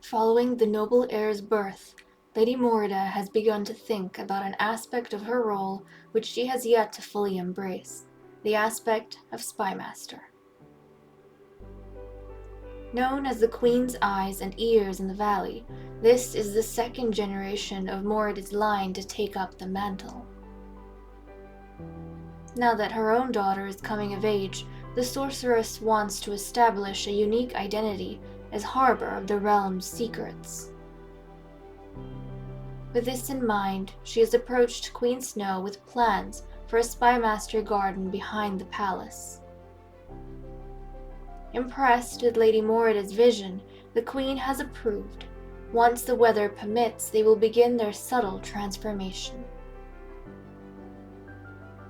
Following the noble heir's birth, Lady Morida has begun to think about an aspect of her role which she has yet to fully embrace, the aspect of Spymaster. Known as the Queen's eyes and ears in the valley, this is the second generation of Morida's line to take up the mantle. Now that her own daughter is coming of age, the sorceress wants to establish a unique identity as harbor of the realm's secrets. With this in mind, she has approached Queen Snow with plans for a Spymaster garden behind the palace. Impressed with Lady Morida's vision, the Queen has approved. Once the weather permits, they will begin their subtle transformation.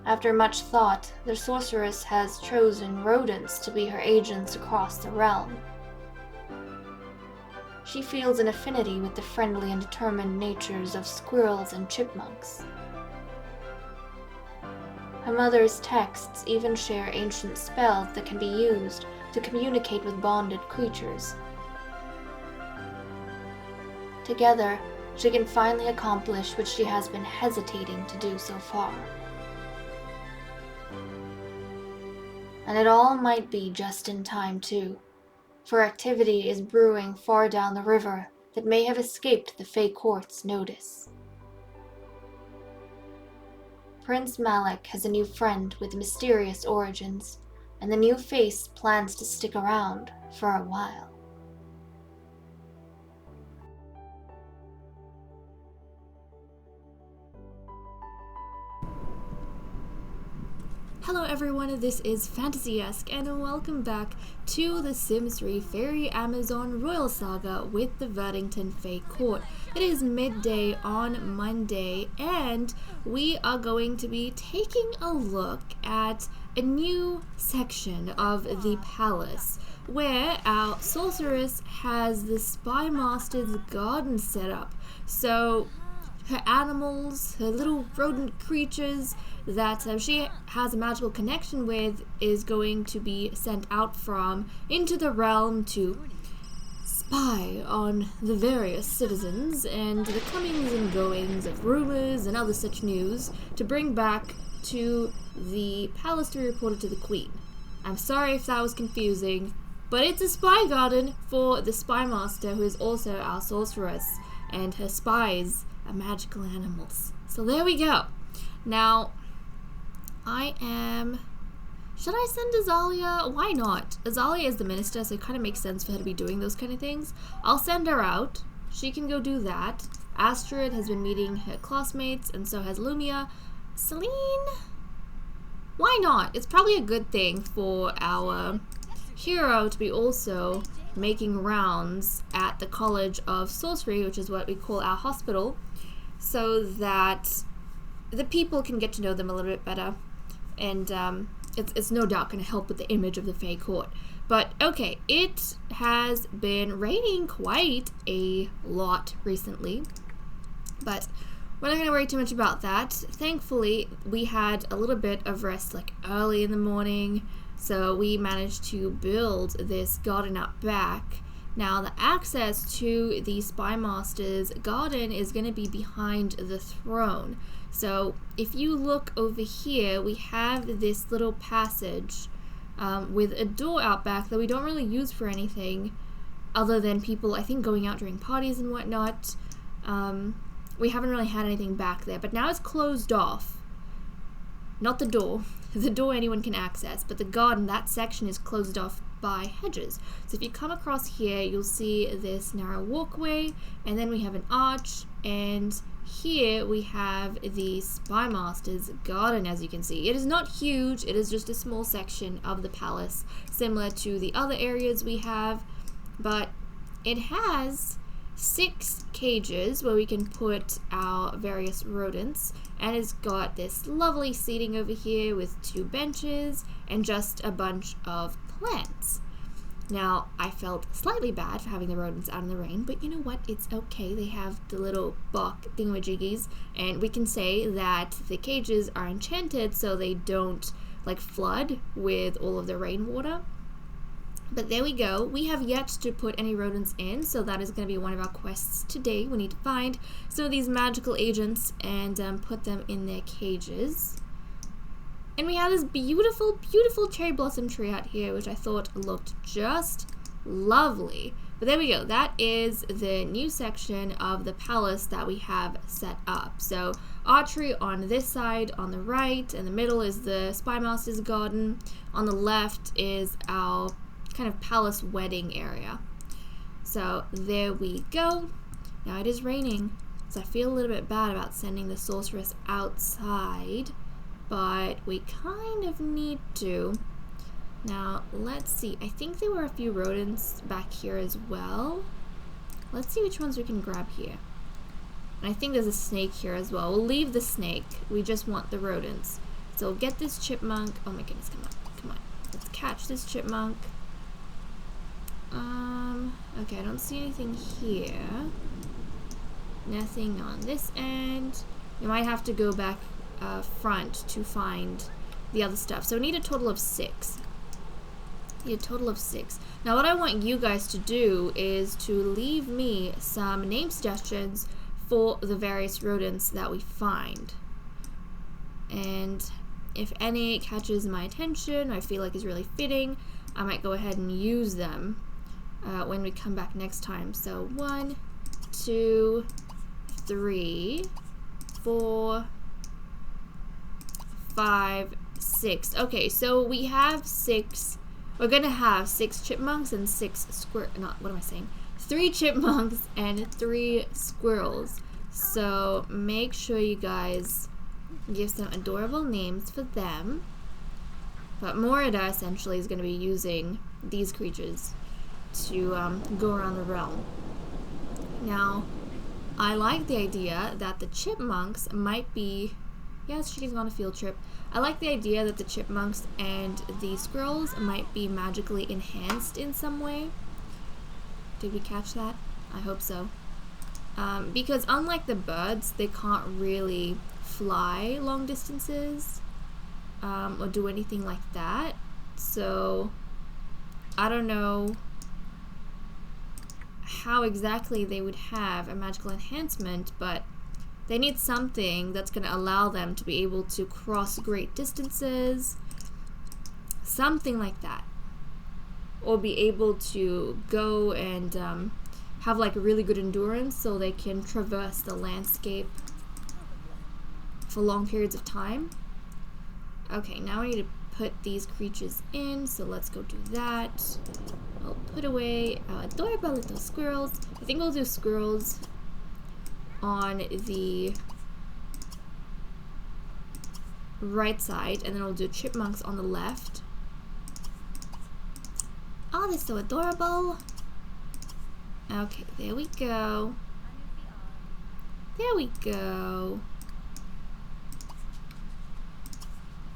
After much thought, the sorceress has chosen rodents to be her agents across the realm. She feels an affinity with the friendly and determined natures of squirrels and chipmunks. Her mother's texts even share ancient spells that can be used to communicate with bonded creatures. Together, she can finally accomplish what she has been hesitating to do so far. And it all might be just in time too, for activity is brewing far down the river that may have escaped the Fey Court's notice. Prince Malik has a new friend with mysterious origins, and the new face plans to stick around for a while. Hello everyone, this is Fantasy-esque, and welcome back to the Sims 3 Fairy Amazon Royal Saga with the Verdington Fey Court. It is midday on Monday, and we are going to be taking a look at a new section of the palace, where our sorceress has the Spymaster's garden set up. So her animals, her little rodent creatures that she has a magical connection with is going to be sent out from into the realm to spy on the various citizens and the comings and goings of rumors and other such news to bring back to the palace to be reported to the Queen. I'm sorry if that was confusing, but it's a spy garden for the Spymaster, who is also our sorceress, and her spies are magical animals. So there we go. Now, should I send Azalea? Why not? Azalea is the minister, so it kind of makes sense for her to be doing those kind of things. I'll send her out. She can go do that. Astrid has been meeting her classmates, and so has Lumia. Celine? Why not? It's probably a good thing for our hero to be also making rounds at the College of Sorcery, which is what we call our hospital, so that the people can get to know them a little bit better. And it's no doubt going to help with the image of the Fey Court. But okay, it has been raining quite a lot recently, but we're not going to worry too much about that. Thankfully, we had a little bit of rest like early in the morning, so we managed to build this garden out back. Now, the access to the Spymaster's garden is going to be behind the throne. So if you look over here, we have this little passage with a door out back that we don't really use for anything other than people, I think, going out during parties and whatnot. We haven't really had anything back there, but now it's closed off. Not the door. The door anyone can access, but the garden, that section is closed off by hedges. So if you come across here, you'll see this narrow walkway, and then we have an arch, and here we have the Spymaster's garden. As you can see, it is not huge, it is just a small section of the palace, similar to the other areas we have, but it has 6 cages where we can put our various rodents, and it's got this lovely seating over here with 2 benches and just a bunch of plants. Now, I felt slightly bad for having the rodents out in the rain, but you know what? It's okay. They have the little buck thingamajiggies, and we can say that the cages are enchanted so they don't like flood with all of the rainwater. But there we go. We have yet to put any rodents in, so that is going to be one of our quests today. We need to find some of these magical agents and put them in their cages. And we have this beautiful, beautiful cherry blossom tree out here, which I thought looked just lovely. But there we go. That is the new section of the palace that we have set up. So archery on this side, on the right, in the middle is the Spymaster's garden. On the left is our kind of palace wedding area. So there we go. Now it is raining, so I feel a little bit bad about sending the sorceress outside, but we kind of need to. Now let's see, I think there were a few rodents back here as well. Let's see which ones we can grab here. And I think there's a snake here as well. We'll leave the snake, we just want the rodents. So we'll get this chipmunk. Oh my goodness, come on, come on. Let's catch this chipmunk. Okay, I don't see anything here. Nothing on this end. We might have to go back front to find the other stuff. So we need a total of 6. Need a total of 6. Now what I want you guys to do is to leave me some name suggestions for the various rodents that we find. And if any catches my attention, I feel like is really fitting, I might go ahead and use them when we come back next time. So 1, 2, 3, 4, 5, 6. Okay, so we have 6. We're gonna have 6 chipmunks and 6 what am I saying? 3 chipmunks and 3 squirrels. So make sure you guys give some adorable names for them. But Morida essentially is gonna be using these creatures to go around the realm. Now, I like the idea that the chipmunks might be... Yes, she's on a field trip. I like the idea that the chipmunks and the squirrels might be magically enhanced in some way. Did we catch that? I hope so. Because unlike the birds, they can't really fly long distances or do anything like that. So, I don't know how exactly they would have a magical enhancement, but they need something that's going to allow them to be able to cross great distances, something like that, or be able to go and have like really good endurance so they can traverse the landscape for long periods of time. Okay, now I need to put these creatures in, so let's go do that. I'll put away our adorable little squirrels. I think we'll do squirrels on the right side, and then we'll do chipmunks on the left. Oh, they're so adorable. Okay, there we go. There we go.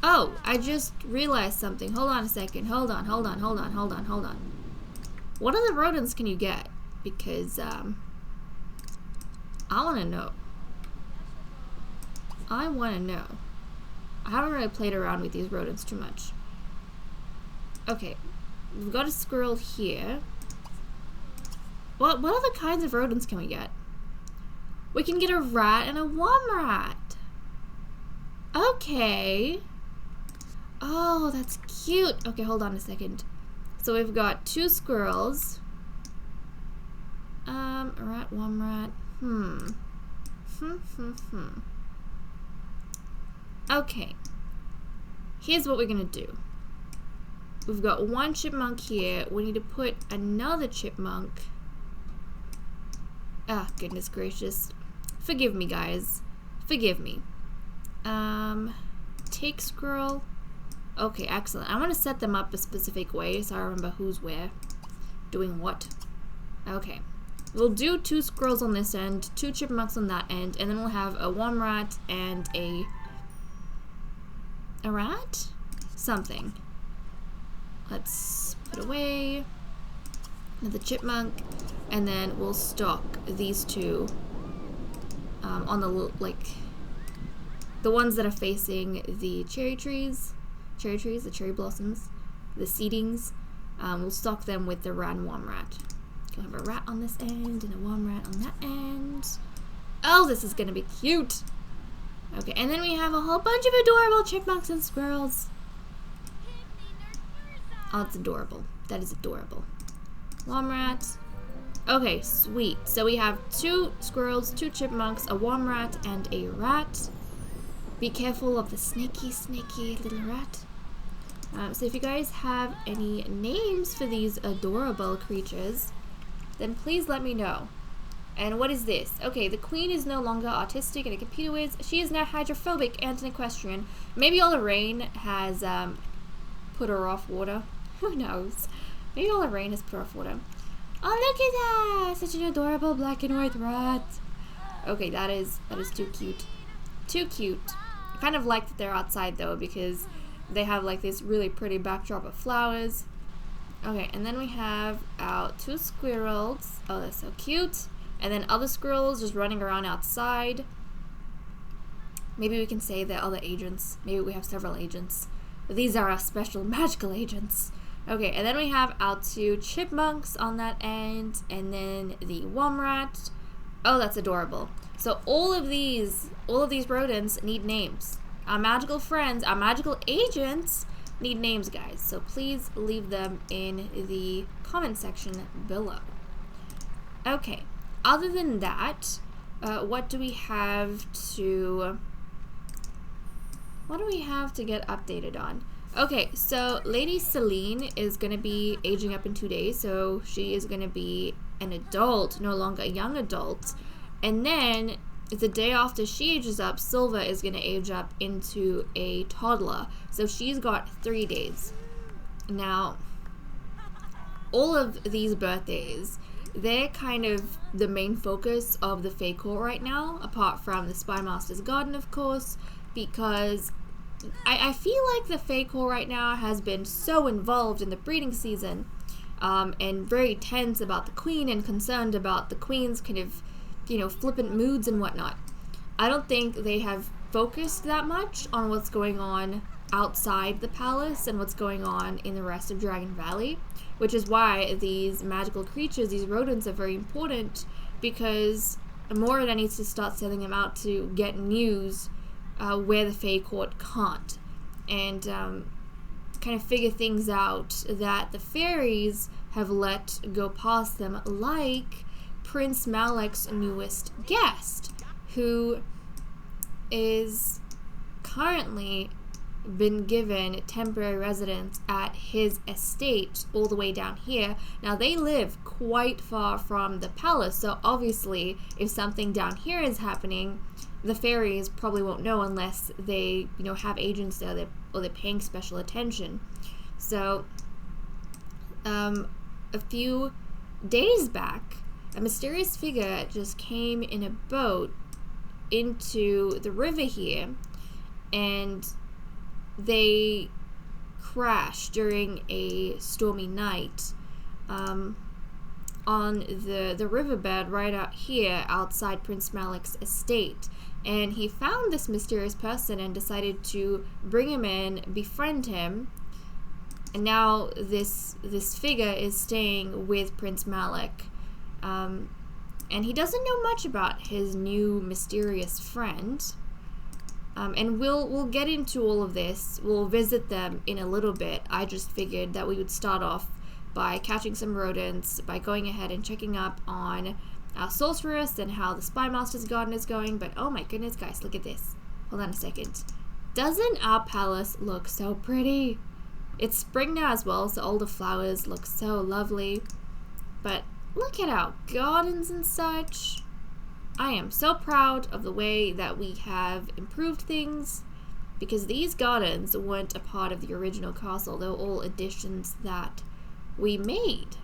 Oh, I just realized something. Hold on a second. Hold on. What other rodents can you get? Because, I want to know. I haven't really played around with these rodents too much. Okay, we've got a squirrel here. What other kinds of rodents can we get? We can get a rat and a womrat. Okay. Oh, that's cute. Okay, hold on a second. So we've got 2 squirrels. A rat, womrat. Okay. Here's what we're gonna do. We've got 1 chipmunk here. We need to put another chipmunk. Ah, goodness gracious. Forgive me, guys. Forgive me. Take squirrel. Okay, excellent. I want to set them up a specific way so I remember who's where, doing what. Okay. We'll do 2 squirrels on this end, 2 chipmunks on that end, and then we'll have a womrat and a rat? Something. Let's put away. another chipmunk, and then we'll stock these two on the ones that are facing the cherry trees, the cherry blossoms, the seedings. We'll stock them with the rat and worm rat. We'll have a rat on this end and a worm rat on that end. Oh, this is gonna be cute. Okay, and then we have a whole bunch of adorable chipmunks and squirrels. Oh, it's adorable. That is adorable. Worm rat. Okay, sweet. So we have 2 squirrels, 2 chipmunks, a worm rat, and a rat. Be careful of the snaky little rat. So if you guys have any names for these adorable creatures, then please let me know. And what is this? Okay, the queen is no longer autistic and a computer whiz. She is now hydrophobic and an equestrian. Maybe all the rain has put her off water. Who knows? Maybe all the rain has put her off water. Oh, look at that! Such an adorable black and white rat. Okay, that is too cute. Too cute. I kind of like that they're outside though, because they have like this really pretty backdrop of flowers. Okay, and then we have our 2 squirrels. Oh, that's so cute. And then other squirrels just running around outside. Maybe we can say they're other agents. Maybe we have several agents. But these are our special magical agents. Okay, and then we have our 2 chipmunks on that end, and then the worm rat. Oh, that's adorable. So all of these rodents need names. Our magical friends, our magical agents need names, guys. So please leave them in the comment section below. Okay, other than that, what do we have to get updated on? Okay, so Lady Celine is going to be aging up in 2 days, so she is going to be an adult, no longer a young adult. And then the day after she ages up, Silva is going to age up into a toddler. So she's got 3 days. Now, all of these birthdays, they're kind of the main focus of the Fae Court right now, apart from the Spymaster's Garden, of course, because I feel like the Fae Court right now has been so involved in the breeding season, and very tense about the queen and concerned about the queen's kind of, flippant moods and whatnot. I don't think they have focused that much on what's going on outside the palace and what's going on in the rest of Dragon Valley, which is why these magical creatures, these rodents, are very important, because Morida needs to start sending them out to get news where the Fae Court can't, and kind of figure things out that the fairies have let go past them, like Prince Malek's newest guest, who is currently been given temporary residence at his estate all the way down here. Now, they live quite far from the palace, so obviously if something down here is happening, the fairies probably won't know unless they, have agents there or they're paying special attention. So, a few days back, a mysterious figure just came in a boat into the river here, and they crashed during a stormy night on the riverbed right out here outside Prince Malek's estate. And he found this mysterious person and decided to bring him in, befriend him. And now this figure is staying with Prince Malek. And he doesn't know much about his new mysterious friend. And we'll get into all of this. We'll visit them in a little bit. I just figured that we would start off by catching some rodents, by going ahead and checking up on our sorceress and how the Spymaster's garden is going. But oh my goodness, guys, look at this. Hold on a second. Doesn't our palace look so pretty? It's spring now as well, so all the flowers look so lovely. But look at our gardens and such. I am so proud of the way that we have improved things, because these gardens weren't a part of the original castle. They were all additions that we made,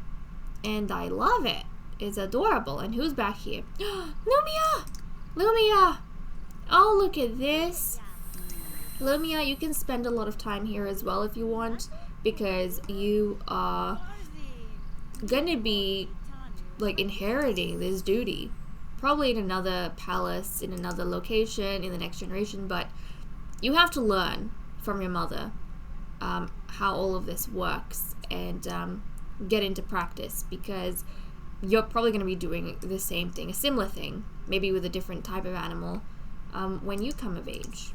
and I love it. It's adorable. And who's back here? Lumia! Lumia! Oh, look at this. Lumia, you can spend a lot of time here as well if you want, because you are gonna be like inheriting this duty, probably in another palace, in another location, in the next generation. But you have to learn from your mother how all of this works and get into practice, because you're probably going to be doing the same thing, a similar thing, maybe with a different type of animal when you come of age.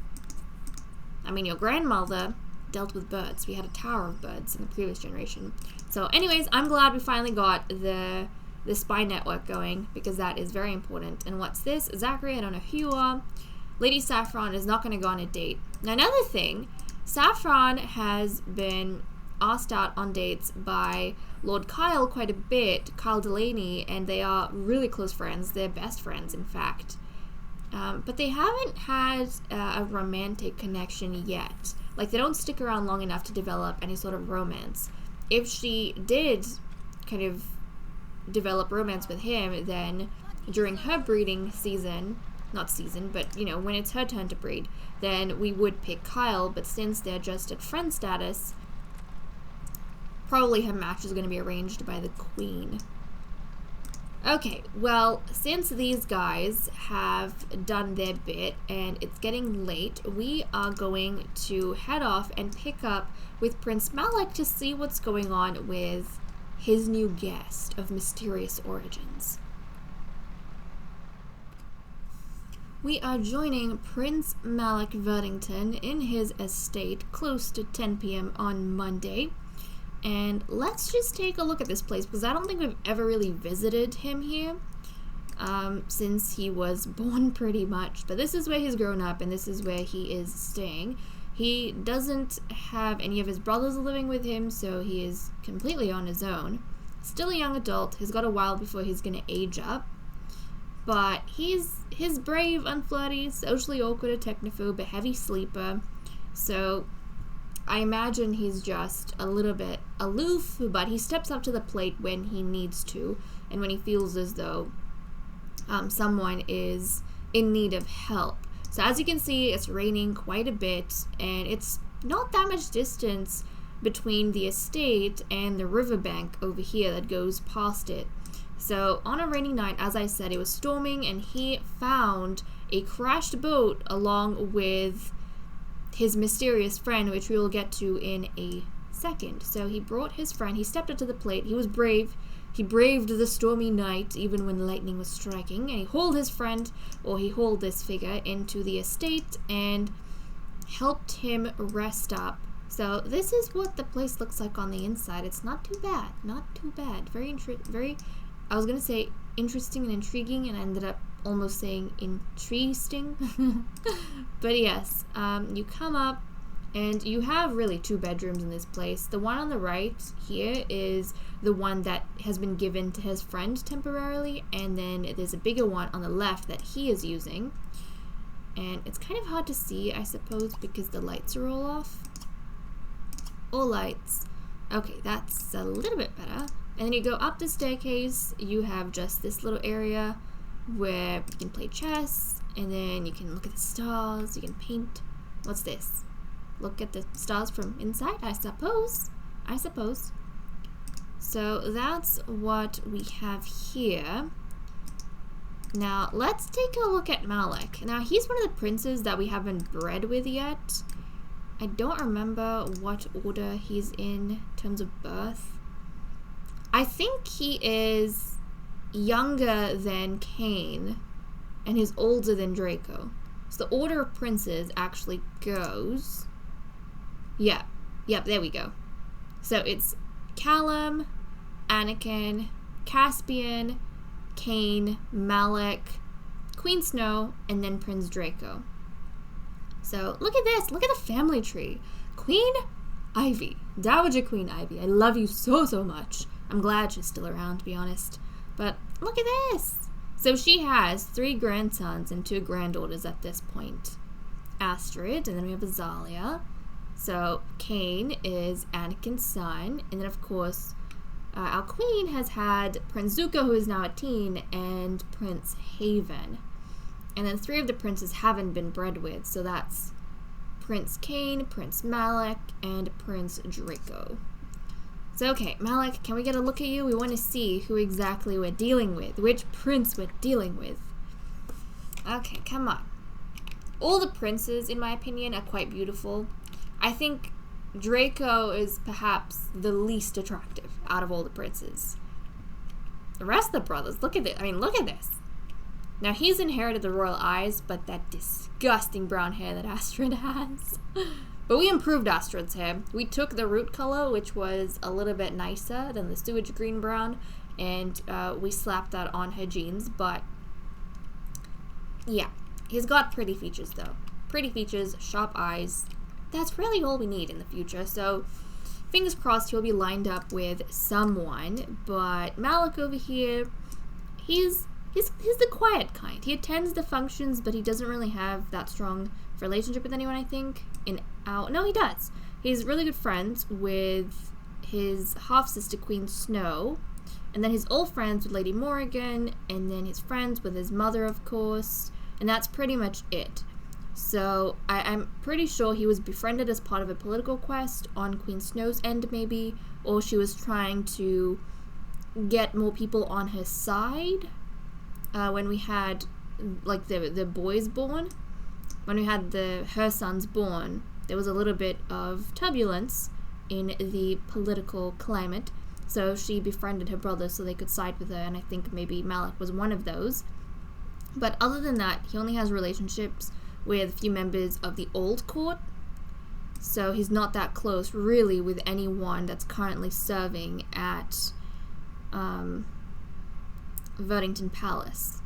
I mean, your grandmother dealt with birds. We had a tower of birds in the previous generation. So anyways, I'm glad we finally got the spy network going, because that is very important. And what's this? Zachary, I don't know who you are. Lady Saffron is not going to go on a date. Now, another thing, Saffron has been asked out on dates by Lord Kyle quite a bit, Kyle Delaney, and they are really close friends. They're best friends, in fact. But they haven't had a romantic connection yet. Like, they don't stick around long enough to develop any sort of romance. If she did kind of develop romance with him, then during her breeding season, not season, but, you know, when it's her turn to breed, then we would pick Kyle. But since they're just at friend status, probably her match is going to be arranged by the queen. Okay, well, since these guys have done their bit and it's getting late, we are going to head off and pick up with Prince Malik to see what's going on with his new guest of mysterious origins. We are joining Prince Malik Verdington in his estate close to 10 p.m. on Monday. And let's just take a look at this place, because I don't think we've ever really visited him here since he was born, pretty much. But this is where he's grown up, and this is where he is staying. He doesn't have any of his brothers living with him, so he is completely on his own. Still a young adult. He's got a while before he's going to age up. But he's brave, unflirty, socially awkward, a technophobe, a heavy sleeper. So I imagine he's just a little bit aloof, but he steps up to the plate when he needs to, and when he feels as though someone is in need of help. So as you can see, it's raining quite a bit, and it's not that much distance between the estate and the riverbank over here that goes past it. So on a rainy night, as I said, it was storming, and he found a crashed boat along with his mysterious friend, which we will get to in a second. So he brought his friend, he stepped up to the plate, he was brave, he braved the stormy night even when lightning was striking, and he hauled his friend, or he hauled this figure, into the estate and helped him rest up. So this is what the place looks like on the inside. It's not too bad, not too bad. Very, I was gonna say interesting and intriguing, and I ended up almost saying interesting. But yes, you come up and you have really two bedrooms in this place. The one on the right here is the one that has been given to his friend temporarily, and then there's a bigger one on the left that he is using. And it's kind of hard to see, I suppose, because the lights are all off. All lights. Okay, that's a little bit better. And then you go up the staircase, you have just this little area where you can play chess, and then you can look at the stars, you can paint. What's this? Look at the stars from inside, I suppose. So that's what we have here. Now, let's take a look at Malik. Now, he's one of the princes that we haven't bred with yet. I don't remember what order he's in terms of birth. I think he is younger than Cain, and he's older than Draco. So the order of princes actually goes... Yep, there we go. So it's Callum, Anakin, Caspian, Cain, Malik, Queen Snow, and then Prince Draco. So look at this. Look at the family tree. Queen Ivy. Dowager Queen Ivy. I love you so, so much. I'm glad she's still around, to be honest. But look at this. So she has 3 grandsons and 2 granddaughters at this point. Astrid, and then we have Azalia. So Cain is Anakin's son. And then, of course, our queen has had Prince Zuko, who is now a teen, and Prince Haven. And then 3 of the princes haven't been bred with. So that's Prince Cain, Prince Malik, and Prince Draco. So, okay, Malik, can we get a look at you? We want to see who exactly we're dealing with. Which prince we're dealing with. Okay, come on. All the princes, in my opinion, are quite beautiful. I think Draco is perhaps the least attractive out of all the princes. The rest of the brothers, look at this. I mean, look at this. Now, he's inherited the royal eyes, but that disgusting brown hair that Astrid has. But we improved Astrid's hair. We took the root color, which was a little bit nicer than the sewage green brown, and we slapped that on her jeans. But yeah, he's got pretty features though. Pretty features, sharp eyes. That's really all we need in the future. So fingers crossed he'll be lined up with someone. But Malik over here, he's the quiet kind. He attends the functions, but he doesn't really have that strong relationship with anyone, I think. No, he does. He's really good friends with his half-sister, Queen Snow, and then he's old friends with Lady Morrigan, and then his friends with his mother, of course, and that's pretty much it. So I'm pretty sure he was befriended as part of a political quest on Queen Snow's end, maybe, or she was trying to get more people on her side. When we had like the boys born, when we had her sons born, there was a little bit of turbulence in the political climate, so she befriended her brother so they could side with her, and I think maybe Malik was one of those. But other than that, he only has relationships with a few members of the old court, so he's not that close really with anyone that's currently serving at Verdington Palace.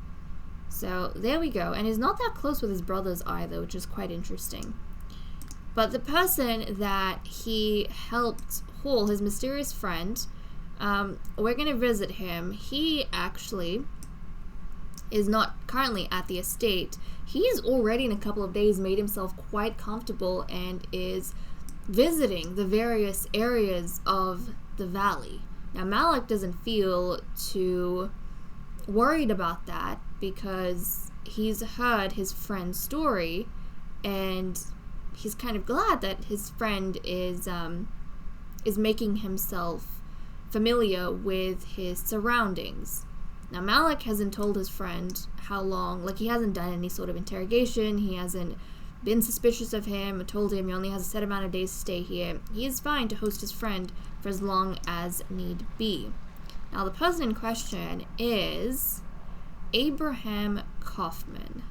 So there we go. And he's not that close with his brothers either, which is quite interesting. But the person that he helped haul, his mysterious friend, we're going to visit him. He actually is not currently at the estate. He's already in a couple of days made himself quite comfortable and is visiting the various areas of the valley. Now, Malik doesn't feel too worried about that because he's heard his friend's story, and he's kind of glad that his friend is making himself familiar with his surroundings. Now, Malik hasn't told his friend how long, like he hasn't done any sort of interrogation, he hasn't been suspicious of him, told him he only has a set amount of days to stay here. He is fine to host his friend for as long as need be. Now, the person in question is Abraham Kaufman.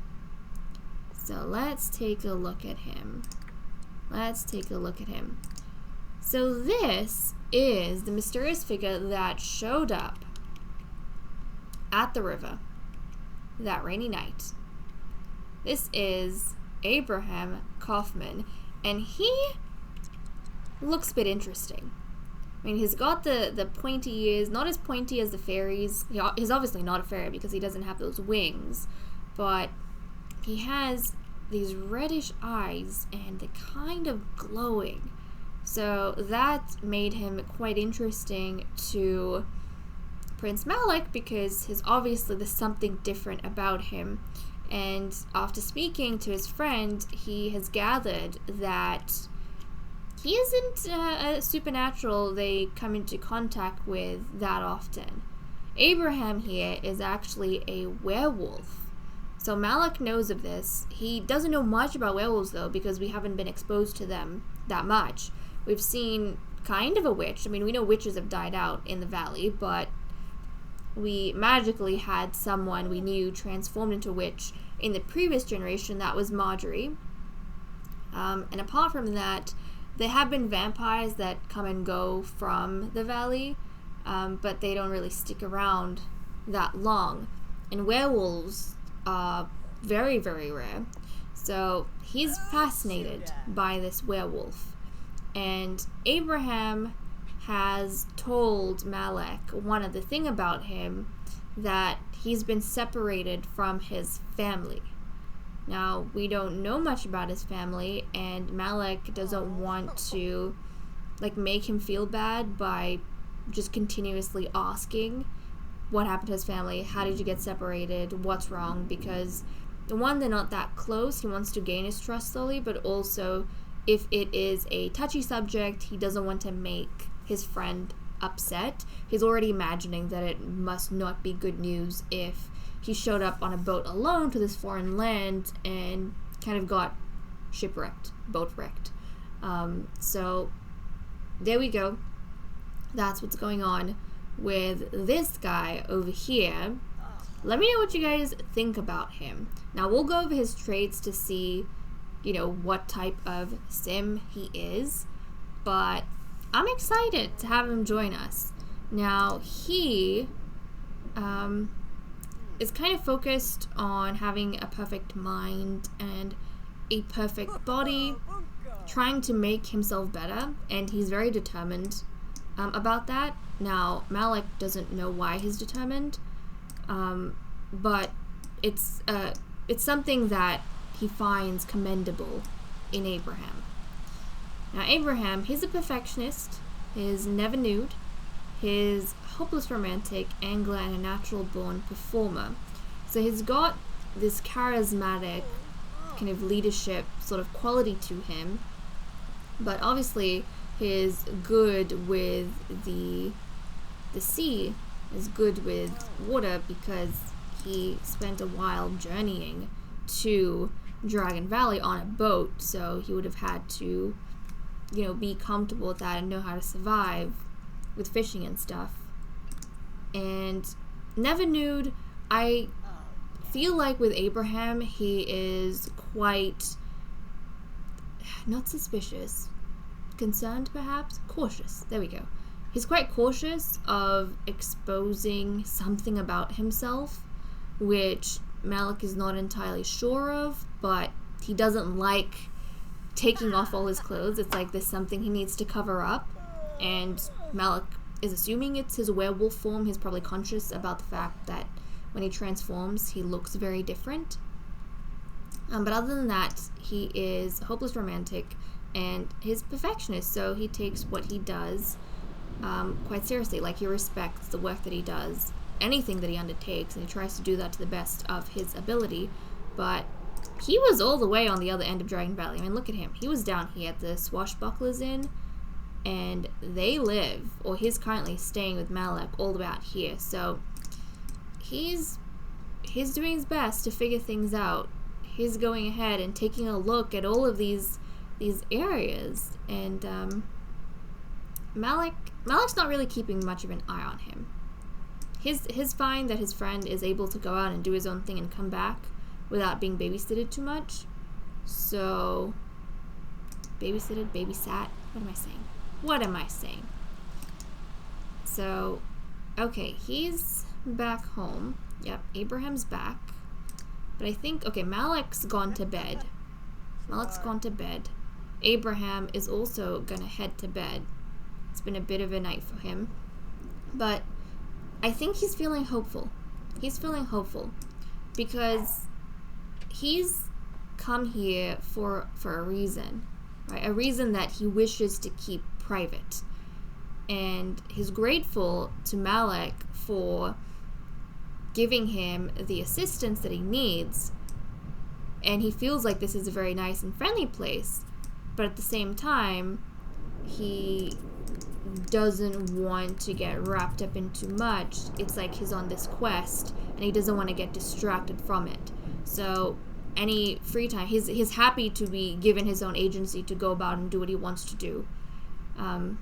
So let's take a look at him. So this is the mysterious figure that showed up at the river that rainy night. This is Abraham Kaufman, and he looks a bit interesting. I mean, he's got the pointy ears, not as pointy as the fairies. He's obviously not a fairy because he doesn't have those wings, but he has these reddish eyes and they're kind of glowing. So that made him quite interesting to Prince Malik because there's something different about him. And after speaking to his friend, he has gathered that he isn't a supernatural they come into contact with that often. Abraham here is actually a werewolf. So Malik knows of this. He doesn't know much about werewolves though because we haven't been exposed to them that much. We've seen kind of a witch. I mean, we know witches have died out in the valley, but we magically had someone we knew transformed into a witch in the previous generation. That was Marjorie. And apart from that, there have been vampires that come and go from the valley, but they don't really stick around that long. And werewolves are very, very rare. So he's fascinated by this werewolf. And Abraham has told Malik one other thing about him, that he's been separated from his family. Now, we don't know much about his family, and Malik doesn't want to make him feel bad by just continuously asking what happened to his family, how did you get separated, what's wrong, because one, they're not that close, he wants to gain his trust slowly, but also if it is a touchy subject, he doesn't want to make his friend upset. He's already imagining that it must not be good news if he showed up on a boat alone to this foreign land and kind of got shipwrecked, boat wrecked. So there we go. That's what's going on with this guy over here. Let me know what you guys think about him. Now we'll go over his traits to see, you know, what type of sim he is, but I'm excited to have him join us. Now he is kind of focused on having a perfect mind and a perfect body, trying to make himself better, and he's very determined about that. Now Malik doesn't know why he's determined, but it's something that he finds commendable in Abraham. Now Abraham, he's a perfectionist, he's never nude, he's hopeless romantic, angler, and a natural born performer. So he's got this charismatic kind of leadership sort of quality to him, but obviously he's good with the sea, is good with water because he spent a while journeying to Dragon Valley on a boat, so he would have had to, you know, be comfortable with that and know how to survive with fishing and stuff. And never nude, I feel like with Abraham, he is quite not suspicious, concerned perhaps, cautious, there we go. He's quite cautious of exposing something about himself, which Malik is not entirely sure of, but he doesn't like taking off all his clothes. It's like there's something he needs to cover up, and Malik is assuming it's his werewolf form. He's probably conscious about the fact that when he transforms, he looks very different. But other than that, he is hopeless romantic, and he's perfectionist, so he takes what he does quite seriously. Like, he respects the work that he does, anything that he undertakes, and he tries to do that to the best of his ability. But he was all the way on the other end of Dragon Valley. I mean, look at him. He was down here at the Swashbucklers Inn, and they live, or he's currently staying with Malik all the way out here. So he's doing his best to figure things out. He's going ahead and taking a look at all of these areas, and Malik's not really keeping much of an eye on him. His find that his friend is able to go out and do his own thing and come back without being babysitted too much. So, babysat, what am I saying? So, okay, he's back home. Yep, Abraham's back. But I think, okay, Malik's gone to bed. Abraham is also gonna head to bed. It's been a bit of a night for him. But I think he's feeling hopeful. Because he's come here for a reason, right? A reason that he wishes to keep private. And he's grateful to Malik for giving him the assistance that he needs. And he feels like this is a very nice and friendly place. But at the same time, he doesn't want to get wrapped up in too much. It's like he's on this quest and he doesn't want to get distracted from it. So any free time, he's happy to be given his own agency to go about and do what he wants to do, and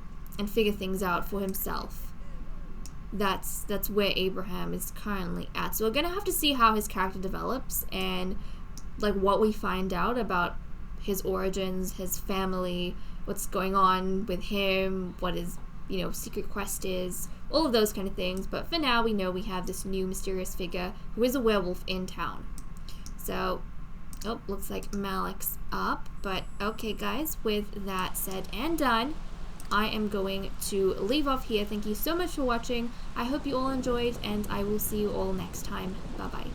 figure things out for himself. That's where Abraham is currently at. So we're gonna have to see how his character develops and like what we find out about his origins, his family, what's going on with him, what his, you know, secret quest is, all of those kind of things. But for now, we know we have this new mysterious figure who is a werewolf in town. So, oh, looks like Malik's up. But okay, guys, with that said and done, I am going to leave off here. Thank you so much for watching. I hope you all enjoyed, and I will see you all next time. Bye-bye.